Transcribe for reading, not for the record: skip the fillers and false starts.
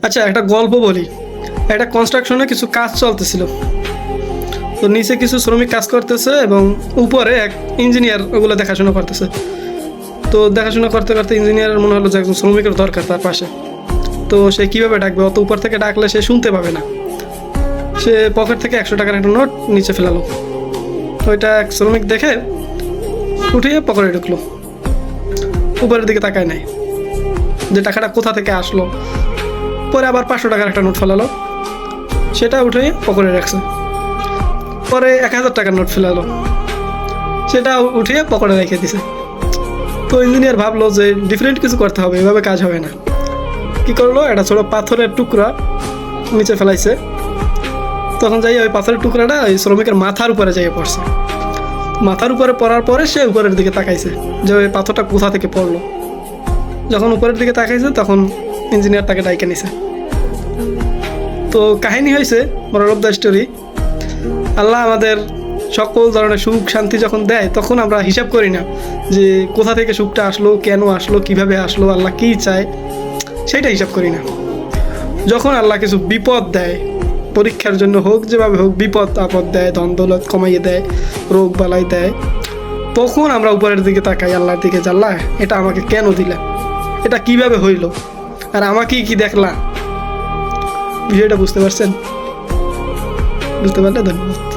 আচ্ছা, একটা গল্প বলি। একটা কনস্ট্রাকশনে কিছু কাজ চলতেছিল, তো নিচে কিছু শ্রমিক কাজ করতেছে এবং উপরে এক ইঞ্জিনিয়ার ওগুলো দেখাশোনা করতেছে। তো দেখাশোনা করতে করতে ইঞ্জিনিয়ারের মনে হলো যে একজন শ্রমিকের দরকার তার পাশে। তো সে কীভাবে ডাকবে, অত উপর থেকে ডাকলে সে শুনতে পাবে না। সে পকেট থেকে 100 টাকার একটা নোট নিচে ফেলালো। ওইটা এক শ্রমিক দেখে উঠিয়ে পকেটে ঢুকলো, উপরের দিকে তাকায় নাই যে টাকাটা কোথা থেকে আসলো। পরে আবার 500 টাকার একটা নোট ফেলালো, সেটা উঠে পকেটে রাখছে। পরে 1000 টাকার নোট ফেলালো, সেটা উঠিয়ে পকেটে রেখে দিছে। তো ইঞ্জিনিয়ার ভাবলো যে ডিফারেন্ট কিছু করতে হবে, এভাবে কাজ হবে না। কি করলো, একটা ছোটো পাথরের টুকরা নিচে ফেলাইছে। তখন যাই ওই পাথরের টুকরাটা ওই শ্রমিকের মাথার উপরে যাইয়ে পড়ছে। মাথার উপরে পড়ার পরে সে উপরের দিকে তাকাইছে যে ওই পাথরটা কোথা থেকে পড়লো। যখন উপরের দিকে তাকাইছে তখন ইঞ্জিনিয়ার তাকে ডাইকে নিছে। তো কাহিনী হয়েছে, মোরাল অফ দ্য স্টোরি, আল্লাহ আমাদের সকল ধরনের সুখ শান্তি যখন দেয় তখন আমরা হিসাব করি না যে কোথা থেকে সুখটা আসলো, কেন আসলো, কিভাবে আসলো, আল্লাহ কী চায়, সেটা হিসাব করি না। যখন আল্লাহ কিছু বিপদ দেয়, পরীক্ষার জন্য হোক, যেভাবে হোক বিপদ আপদ দেয়, ধন দৌলত কমাইয়ে দেয়, রোগ বালাই দেয়, তখন আমরা উপরের দিকে তাকাই আল্লাহর দিকে, যে আল্লাহ এটা আমাকে কেন দিলা, এটা কিভাবে হইল, আর আমাকেই কি দেখলা। বিষয়টা বুঝতে পারছেন? বুঝতে পারলে ধন্যবাদ।